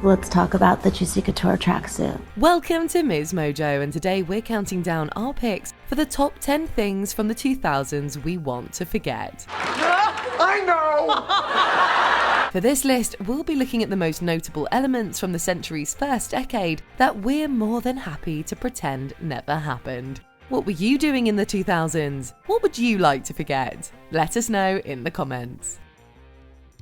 Let's talk about the Juicy Couture tracksuit. Welcome to MsMojo, and today we're counting down our picks for the top 10 things from the 2000s we want to forget. I know! For this list, we'll be looking at the most notable elements from the century's first decade that we're more than happy to pretend never happened. What were you doing in the 2000s? What would you like to forget? Let us know in the comments.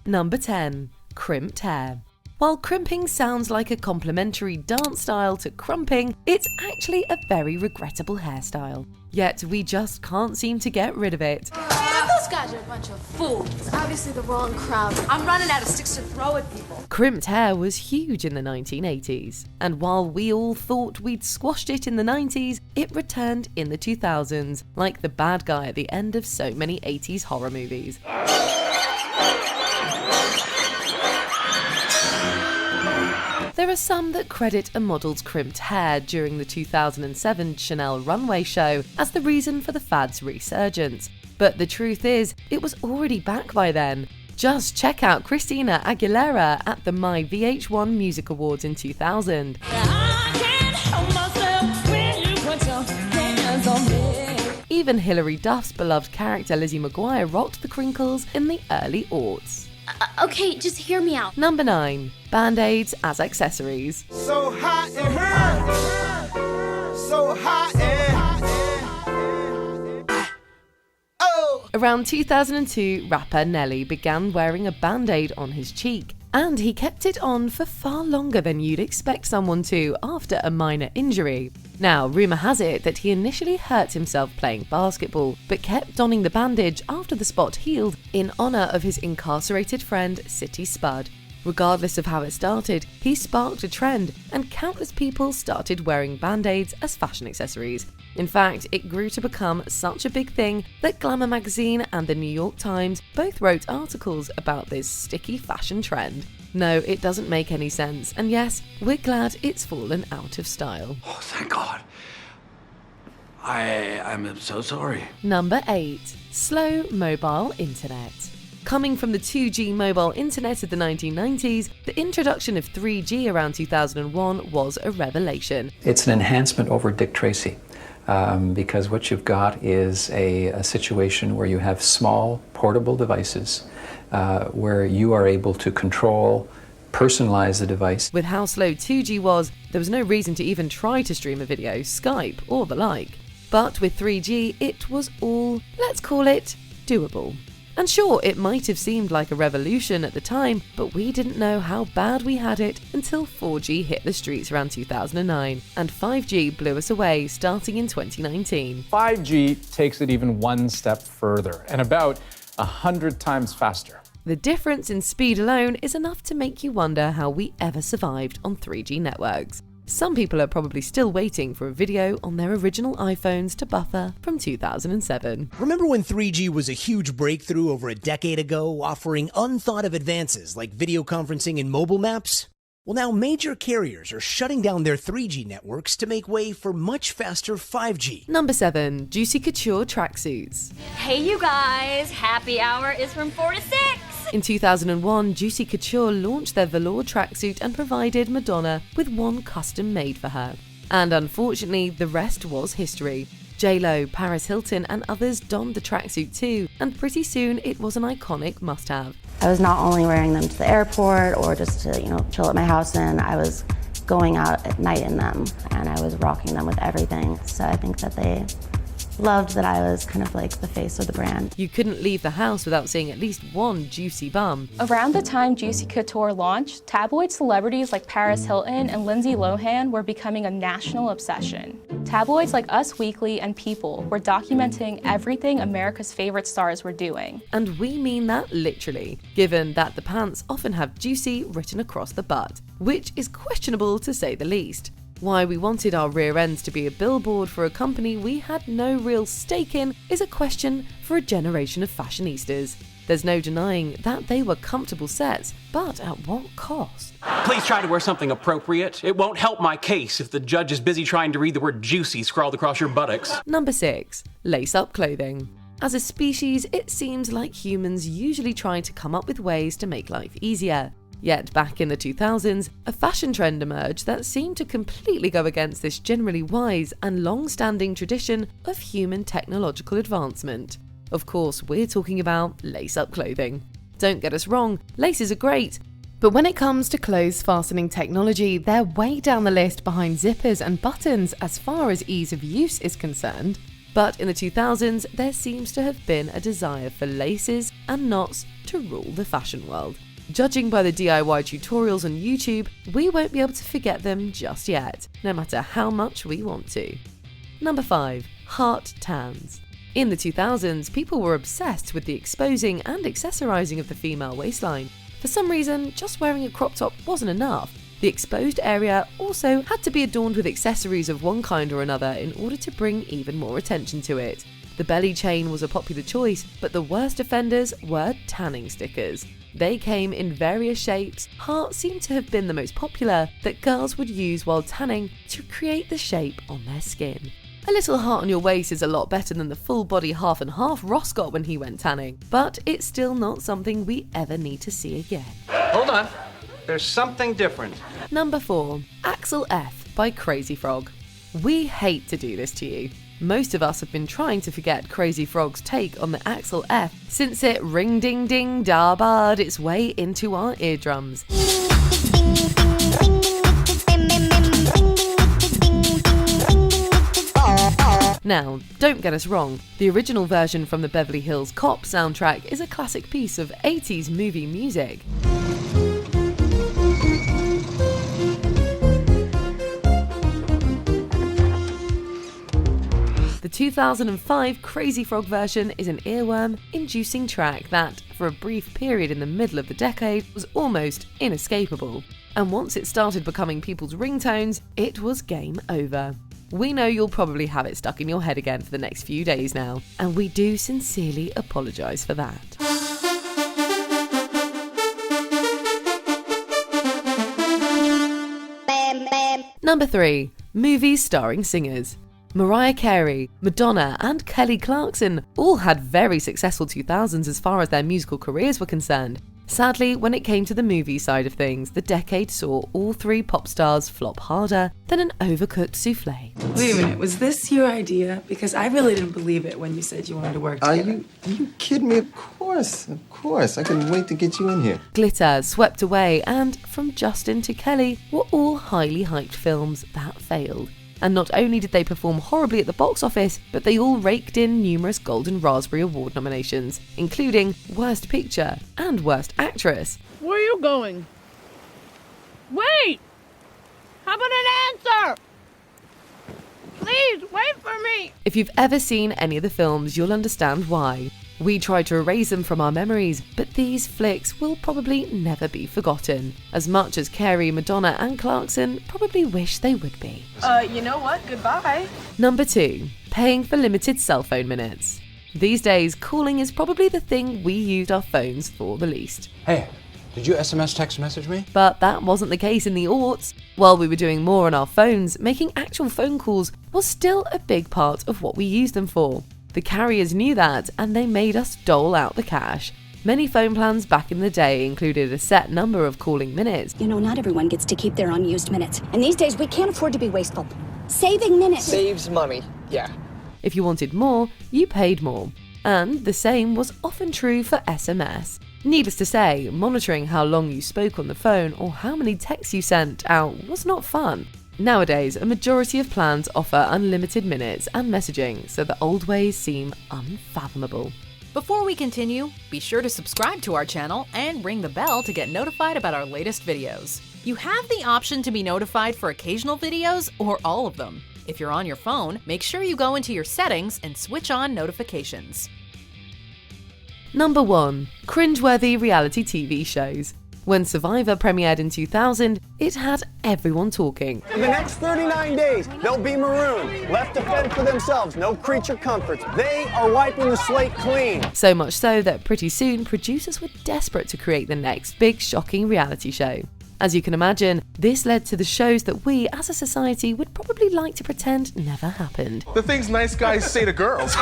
Number 10. Crimped hair. While crimping sounds like a complimentary dance style to crumping, it's actually a very regrettable hairstyle. Yet we just can't seem to get rid of it. Those guys are a bunch of fools. It's obviously the wrong crowd. I'm running out of sticks to throw at people. Crimped hair was huge in the 1980s, and while we all thought we'd squashed it in the 90s, it returned in the 2000s, like the bad guy at the end of so many 80s horror movies. There are some that credit a model's crimped hair during the 2007 Chanel runway show as the reason for the fad's resurgence. But the truth is, it was already back by then. Just check out Christina Aguilera at the My VH1 Music Awards in 2000. Even Hilary Duff's beloved character Lizzie McGuire rocked the crinkles in the early aughts. Okay, just hear me out. Number 9. Band-Aids as accessories. So hot in here. So hot in. Oh. Around 2002, rapper Nelly began wearing a band-aid on his cheek, and he kept it on for far longer than you'd expect someone to after a minor injury. Now, rumour has it that he initially hurt himself playing basketball, but kept donning the bandage after the spot healed in honour of his incarcerated friend City Spud. Regardless of how it started, he sparked a trend, and countless people started wearing band-aids as fashion accessories. In fact, it grew to become such a big thing that Glamour magazine and the New York Times both wrote articles about this sticky fashion trend. No, it doesn't make any sense, and yes, we're glad it's fallen out of style. Oh, thank God. I'm so sorry. Number 8. Slow mobile internet. Coming from the 2G mobile internet of the 1990s, the introduction of 3G around 2001 was a revelation. It's an enhancement over Dick Tracy, because what you've got is a situation where you have small portable devices where you are able to control, personalize the device. With how slow 2G was, there was no reason to even try to stream a video, Skype, or the like. But with 3G, it was all, let's call it, doable. And sure, it might have seemed like a revolution at the time, but we didn't know how bad we had it until 4G hit the streets around 2009, and 5G blew us away starting in 2019. 5G takes it even one step further, and about 100 times faster. The difference in speed alone is enough to make you wonder how we ever survived on 3G networks. Some people are probably still waiting for a video on their original iPhones to buffer from 2007. Remember when 3G was a huge breakthrough over a decade ago, offering unthought of advances like video conferencing and mobile maps? Well, now major carriers are shutting down their 3G networks to make way for much faster 5G. Number 7. Juicy Couture tracksuits. Hey you guys, happy hour is from 4 to 6. In 2001, Juicy Couture launched their velour tracksuit and provided Madonna with one custom made for her. And unfortunately, the rest was history. J-Lo, Paris Hilton and others donned the tracksuit too, and pretty soon it was an iconic must-have. I was not only wearing them to the airport or just to, chill at my house, and I was going out at night in them, and I was rocking them with everything. So I think that they loved that I was kind of like the face of the brand. You couldn't leave the house without seeing at least one juicy bum. Around the time Juicy Couture launched, tabloid celebrities like Paris Hilton and Lindsay Lohan were becoming a national obsession. Tabloids like Us Weekly and People were documenting everything America's favorite stars were doing. And we mean that literally, given that the pants often have juicy written across the butt, which is questionable to say the least. Why we wanted our rear ends to be a billboard for a company we had no real stake in is a question for a generation of fashionistas. There's no denying that they were comfortable sets, but at what cost? Please try to wear something appropriate. It won't help my case if the judge is busy trying to read the word juicy scrawled across your buttocks. Number 6. Lace-up clothing. As a species, it seems like humans usually try to come up with ways to make life easier. Yet back in the 2000s, a fashion trend emerged that seemed to completely go against this generally wise and long-standing tradition of human technological advancement. Of course, we're talking about lace-up clothing. Don't get us wrong, laces are great, but when it comes to clothes fastening technology, they're way down the list behind zippers and buttons as far as ease of use is concerned. But in the 2000s, there seems to have been a desire for laces and knots to rule the fashion world. Judging by the DIY tutorials on YouTube, we won't be able to forget them just yet, no matter how much we want to. Number 5. Heart tans. In the 2000s, people were obsessed with the exposing and accessorizing of the female waistline. For some reason, just wearing a crop top wasn't enough. The exposed area also had to be adorned with accessories of one kind or another in order to bring even more attention to it. The belly chain was a popular choice, but the worst offenders were tanning stickers. They came in various shapes. Heart seemed to have been the most popular that girls would use while tanning to create the shape on their skin. A little heart on your waist is a lot better than the full body half and half Ross got when he went tanning, but it's still not something we ever need to see again. Hold on. There's something different. Number 4. Axel F by Crazy Frog. We hate to do this to you. Most of us have been trying to forget Crazy Frog's take on the Axel F since it ring-ding-ding-da-barred its way into our eardrums. Now, don't get us wrong, the original version from the Beverly Hills Cop soundtrack is a classic piece of 80s movie music. The 2005 Crazy Frog version is an earworm-inducing track that, for a brief period in the middle of the decade, was almost inescapable. And once it started becoming people's ringtones, it was game over. We know you'll probably have it stuck in your head again for the next few days now, and we do sincerely apologise for that. Number 3. Movies starring singers. Mariah Carey, Madonna and Kelly Clarkson all had very successful 2000s as far as their musical careers were concerned. Sadly, when it came to the movie side of things, the decade saw all three pop stars flop harder than an overcooked souffle. Wait a minute, was this your idea? Because I really didn't believe it when you said you wanted to work together. Are you kidding me? Of course. I couldn't wait to get you in here. Glitter, Swept Away and From Justin to Kelly were all highly hyped films that failed. And not only did they perform horribly at the box office, but they all raked in numerous Golden Raspberry Award nominations, including Worst Picture and Worst Actress. Where are you going? Wait! How about an answer? Please, wait for me! If you've ever seen any of the films, you'll understand why. We try to erase them from our memories, but these flicks will probably never be forgotten, as much as Carey, Madonna and Clarkson probably wish they would be. You know what? Goodbye. Number 2. Paying for limited cell phone minutes. These days, calling is probably the thing we used our phones for the least. Hey, did you SMS text message me? But that wasn't the case in the aughts. While we were doing more on our phones, making actual phone calls was still a big part of what we used them for. The carriers knew that, and they made us dole out the cash. Many phone plans back in the day included a set number of calling minutes. You know, not everyone gets to keep their unused minutes. And these days, we can't afford to be wasteful. Saving minutes saves money, yeah. If you wanted more, you paid more. And the same was often true for SMS. Needless to say, monitoring how long you spoke on the phone or how many texts you sent out was not fun. Nowadays, a majority of plans offer unlimited minutes and messaging, so the old ways seem unfathomable. Before we continue, be sure to subscribe to our channel and ring the bell to get notified about our latest videos. You have the option to be notified for occasional videos or all of them. If you're on your phone, make sure you go into your settings and switch on notifications. Number 1. Cringeworthy reality TV shows. When Survivor premiered in 2000, it had everyone talking. For the next 39 days, they'll be marooned, left to fend for themselves, no creature comforts. They are wiping the slate clean. So much so that pretty soon, producers were desperate to create the next big shocking reality show. As you can imagine, this led to the shows that we, as a society, would probably like to pretend never happened. The things nice guys say to girls.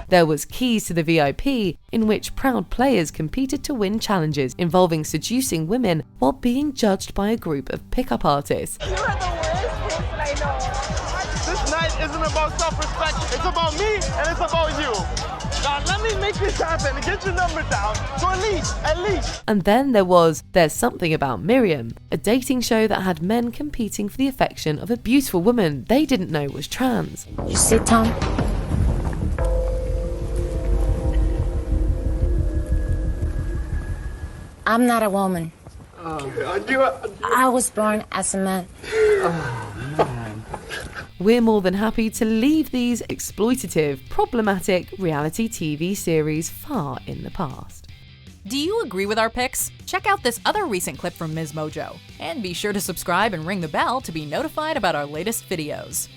There was Keys to the VIP, in which proud players competed to win challenges involving seducing women while being judged by a group of pickup artists. This night isn't about self-respect, it's about me and it's about you. Now let me make this happen and get your number down. So at least. And then there was There's Something About Miriam, a dating show that had men competing for the affection of a beautiful woman they didn't know was trans. You see, Tom? I'm not a woman. I was born as a man. We're more than happy to leave these exploitative, problematic reality TV series far in the past. Do you agree with our picks? Check out this other recent clip from MsMojo. And be sure to subscribe and ring the bell to be notified about our latest videos.